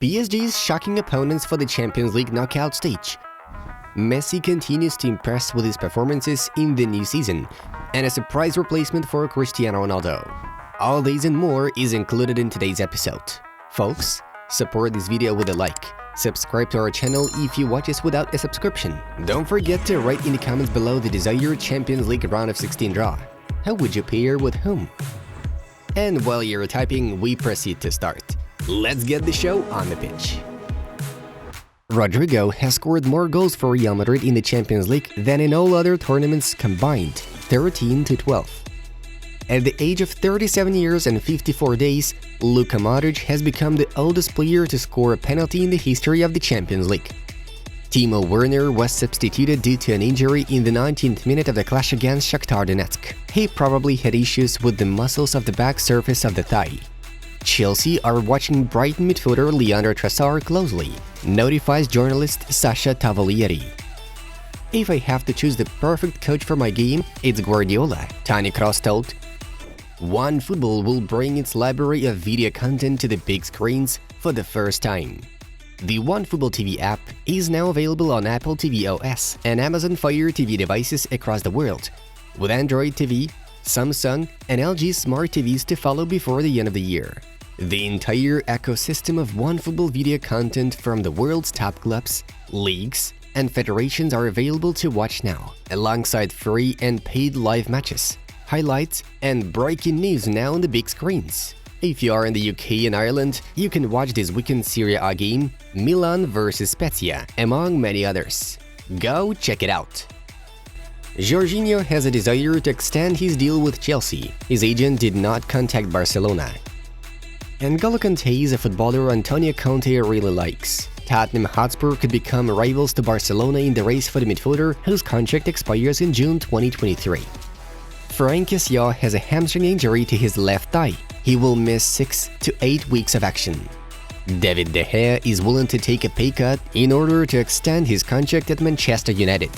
PSG'S shocking opponents for the Champions League knockout stage. Messi continues to impress with his performances in the new season, and a surprise replacement for Cristiano Ronaldo. All these and more is included in today's episode. Folks, support this video with a like. Subscribe to our channel if you watch us without a subscription. Don't forget to write in the comments below the desired Champions League round of 16 draw. How would you pair with whom? And while you're typing, we proceed to start. Let's get the show on the pitch. Rodrigo has scored more goals for Real Madrid in the Champions League than in all other tournaments combined, 13-12. At the age of 37 years and 54 days, Luka Modric has become the oldest player to score a penalty in the history of the Champions League. Timo Werner was substituted due to an injury in the 19th minute of the clash against Shakhtar Donetsk. He probably had issues with the muscles of the back surface of the thigh. Chelsea are watching Brighton midfielder Leandro Trossard closely, notifies journalist Sasha Tavolieri. If I have to choose the perfect coach for my game, it's Guardiola, Toni Kroos told. OneFootball will bring its library of video content to the big screens for the first time. The OneFootball TV app is now available on Apple TV OS and Amazon Fire TV devices across the world, with Android TV, Samsung, and LG Smart TVs to follow before the end of the year. The entire ecosystem of OneFootball video content from the world's top clubs, leagues, and federations are available to watch now, alongside free and paid live matches, highlights, and breaking news now on the big screens. If you are in the UK and Ireland, you can watch this weekend Serie A game, Milan vs Spezia, among many others. Go check it out! Jorginho has a desire to extend his deal with Chelsea. His agent did not contact Barcelona. N'Golo Kanté is a footballer Antonio Conte really likes. Tottenham Hotspur could become rivals to Barcelona in the race for the midfielder, whose contract expires in June 2023. Franck Kessié has a hamstring injury to his left thigh. He will miss 6 to 8 weeks of action. David De Gea is willing to take a pay cut in order to extend his contract at Manchester United.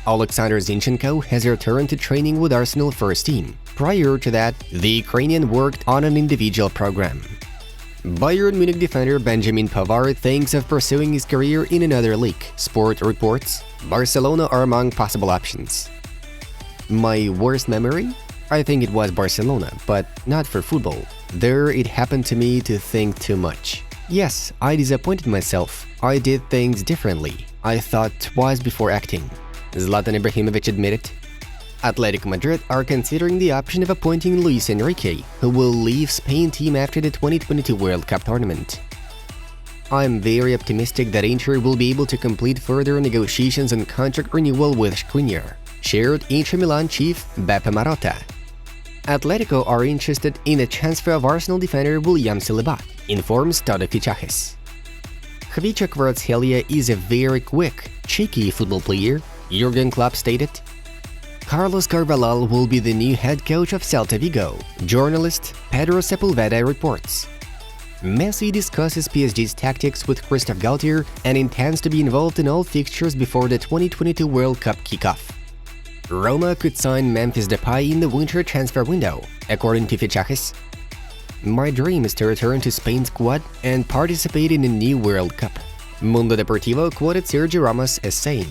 Alexander Zinchenko has returned to training with Arsenal first team. Prior to that, the Ukrainian worked on an individual program. Bayern Munich defender Benjamin Pavard thinks of pursuing his career in another league. Sport reports Barcelona are among possible options. My worst memory? I think it was Barcelona, but not for football. There it happened to me to think too much. Yes, I disappointed myself. I did things differently. I thought twice before acting. Zlatan Ibrahimovic admitted. Atletico Madrid are considering the option of appointing Luis Enrique, who will leave Spain team after the 2022 World Cup tournament. I'm very optimistic that Inter will be able to complete further negotiations on contract renewal with Skriniar, shared Inter Milan chief Beppe Marotta. Atletico are interested in the transfer of Arsenal defender William Saliba, informs Todo Fichajes. Khvicha Kvaratskhelia is a very quick, cheeky football player, Jurgen Klopp stated. Carlos Carvalhal will be the new head coach of Celta Vigo, journalist Pedro Sepulveda reports. Messi discusses PSG's tactics with Christophe Galtier and intends to be involved in all fixtures before the 2022 World Cup kickoff. Roma could sign Memphis Depay in the winter transfer window, according to Fichajes. My dream is to return to Spain's squad and participate in a new World Cup. Mundo Deportivo quoted Sergio Ramos as saying,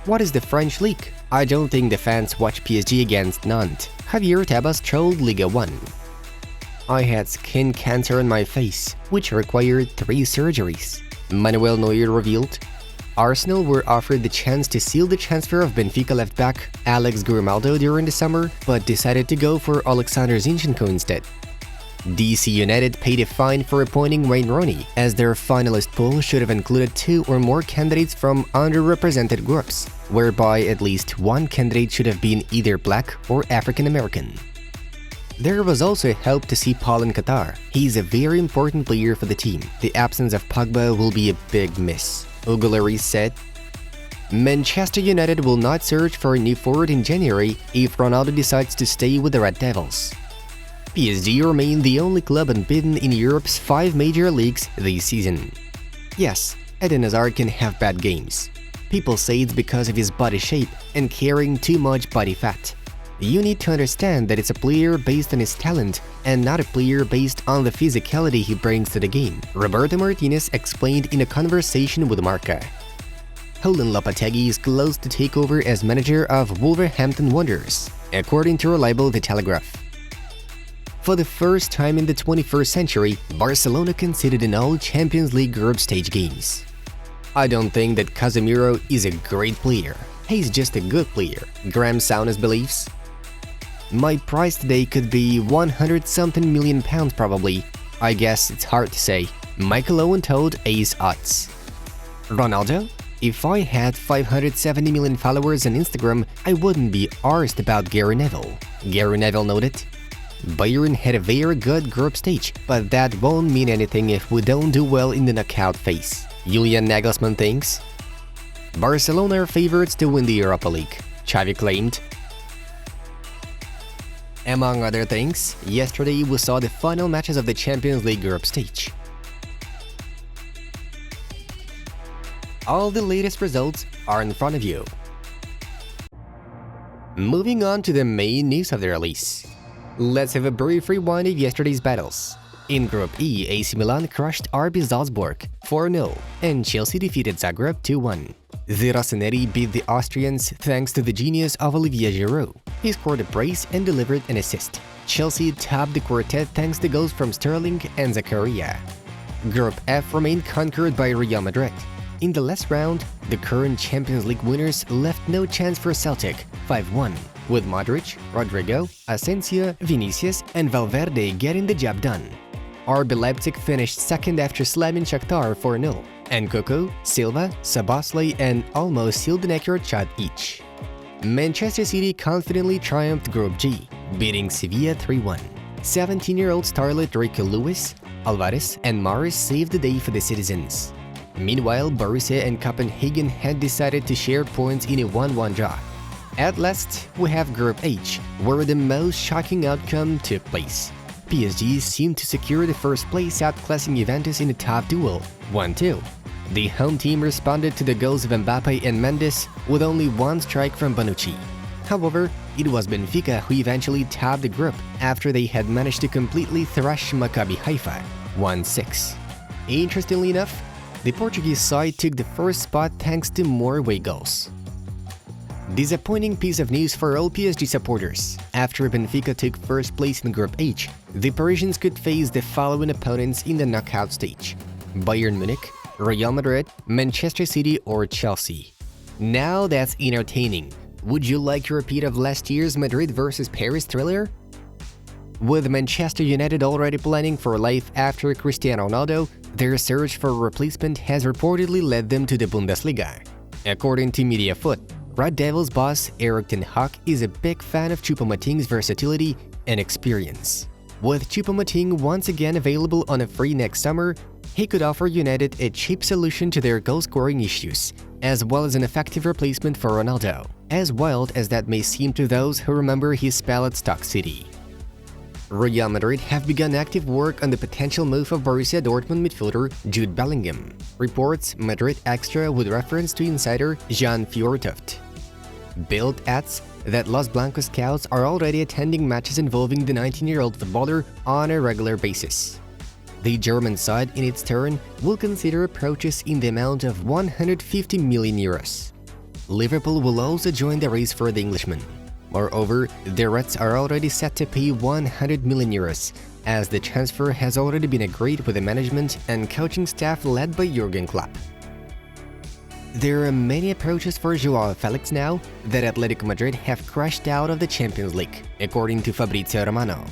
"What is the French league? I don't think the fans watch PSG against Nantes." Javier Tebas trolled Liga 1. I had skin cancer on my face, which required 3 surgeries. Manuel Neuer revealed. Arsenal were offered the chance to seal the transfer of Benfica left-back Alex Grimaldo during the summer, but decided to go for Alexander Zinchenko instead. DC United paid a fine for appointing Wayne Rooney, as their finalist pool should have included 2 or more candidates from underrepresented groups, whereby at least one candidate should have been either black or African American. There was also help to see Paul in Qatar. He's a very important player for the team. The absence of Pogba will be a big miss, Hugo Lloris said. Manchester United will not search for a new forward in January if Ronaldo decides to stay with the Red Devils. PSG remain the only club unbeaten in Europe's 5 major leagues this season. Yes, Eden Hazard can have bad games. People say it's because of his body shape and carrying too much body fat. You need to understand that it's a player based on his talent and not a player based on the physicality he brings to the game, Roberto Martinez explained in a conversation with Marca. Julen Lopetegui is close to take over as manager of Wolverhampton Wanderers, according to reliable The Telegraph. For the first time in the 21st century, Barcelona conceded in all Champions League group stage games. I don't think that Casemiro is a great player. He's just a good player, Graham Souness believes. My price today could be 100-something million pounds probably. I guess it's hard to say, Michael Owen told Ace Odds. Ronaldo? If I had 570 million followers on Instagram, I wouldn't be arsed about Gary Neville. Gary Neville noted. Bayern had a very good group stage, but that won't mean anything if we don't do well in the knockout phase. Julian Nagelsmann thinks. Barcelona are favorites to win the Europa League, Xavi claimed. Among other things, yesterday we saw the final matches of the Champions League group stage. All the latest results are in front of you. Moving on to the main news of the release. Let's have a brief rewind of yesterday's battles. In Group E, AC Milan crushed RB Salzburg 4-0 and Chelsea defeated Zagreb 2-1. The Rossoneri beat the Austrians thanks to the genius of Olivier Giroud. He scored a brace and delivered an assist. Chelsea topped the quartet thanks to goals from Sterling and Zakaria. Group F remained conquered by Real Madrid. In the last round, the current Champions League winners left no chance for Celtic 5-1, with Modric, Rodrigo, Asensio, Vinicius and Valverde getting the job done. RB Leipzig finished second after slamming Shakhtar 4-0, and Coco, Silva, Szoboszlai and Olmo sealed an accurate shot each. Manchester City confidently triumphed Group G, beating Sevilla 3-1. 17-year-old starlet Rico Lewis, Alvarez and Morris saved the day for the citizens. Meanwhile, Borussia and Copenhagen had decided to share points in a 1-1 draw. At last, we have Group H, where the most shocking outcome took place. PSG'S seemed to secure the first place, outclassing Juventus in a tough duel, 1-2. The home team responded to the goals of Mbappe and Mendes with only one strike from Bonucci. However, it was Benfica who eventually topped the group after they had managed to completely thrash Maccabi Haifa, 1-6. Interestingly enough, the Portuguese side took the first spot thanks to more away goals. Disappointing piece of news for all PSG supporters. After Benfica took first place in Group H, the Parisians could face the following opponents in the knockout stage: Bayern Munich, Real Madrid, Manchester City or Chelsea. Now that's entertaining. Would you like a repeat of last year's Madrid vs Paris thriller? With Manchester United already planning for life after Cristiano Ronaldo, their search for a replacement has reportedly led them to the Bundesliga. According to Mediafoot, Red Devils boss Erik ten Hag is a big fan of Choupo-Moting's versatility and experience. With Choupo-Moting once again available on a free next summer, he could offer United a cheap solution to their goal-scoring issues, as well as an effective replacement for Ronaldo, as wild as that may seem to those who remember his spell at Stoke City. Real Madrid have begun active work on the potential move of Borussia Dortmund midfielder Jude Bellingham, reports Madrid Extra with reference to insider Jan Fjortoft. Bild adds that Los Blancos scouts are already attending matches involving the 19-year-old footballer on a regular basis. The German side, in its turn, will consider approaches in the amount of 150 million euros. Liverpool will also join the race for the Englishman. Moreover, the Reds are already set to pay 100 million euros, as the transfer has already been agreed with the management and coaching staff led by Jurgen Klopp. There are many approaches for Joao Felix now that Atletico Madrid have crashed out of the Champions League, according to Fabrizio Romano.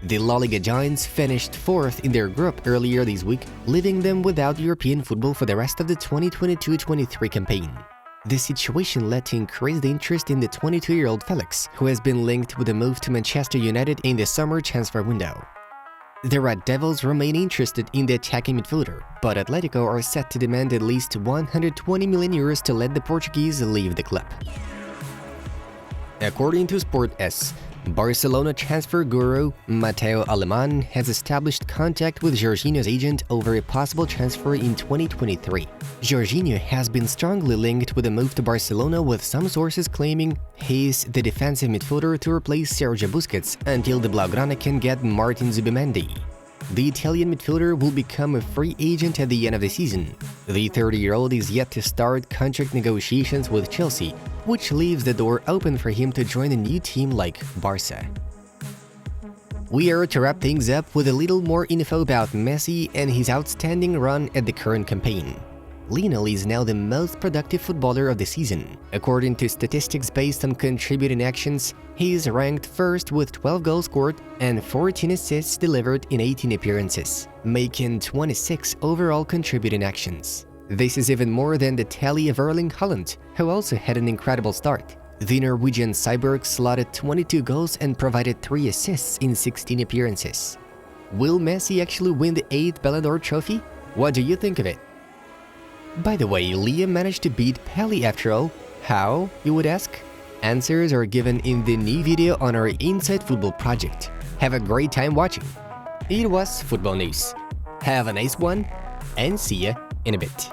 The La Liga giants finished 4th in their group earlier this week, leaving them without European football for the rest of the 2022-23 campaign. The situation led to increased interest in the 22-year-old Felix, who has been linked with a move to Manchester United in the summer transfer window. The Red Devils remain interested in the attacking midfielder, but Atletico are set to demand at least 120 million euros to let the Portuguese leave the club. According to Sport S, Barcelona transfer guru Mateo Alemán has established contact with Jorginho's agent over a possible transfer in 2023. Jorginho has been strongly linked with a move to Barcelona, with some sources claiming he's the defensive midfielder to replace Sergio Busquets until the Blaugrana can get Martin Zubimendi. The Italian midfielder will become a free agent at the end of the season. The 30-year-old is yet to start contract negotiations with Chelsea, which leaves the door open for him to join a new team like Barca. We are to wrap things up with a little more info about Messi and his outstanding run at the current campaign. Lionel is now the most productive footballer of the season. According to statistics based on contributing actions, he is ranked first with 12 goals scored and 14 assists delivered in 18 appearances, making 26 overall contributing actions. This is even more than the tally of Erling Haaland, who also had an incredible start. The Norwegian cyborg slotted 22 goals and provided 3 assists in 16 appearances. Will Messi actually win the 8th Ballon d'Or trophy? What do you think of it? By the way, Liam managed to beat Pelé after all. How, you would ask? Answers are given in the new video on our Inside Football project. Have a great time watching. It was Football News. Have a nice one, and see ya in a bit.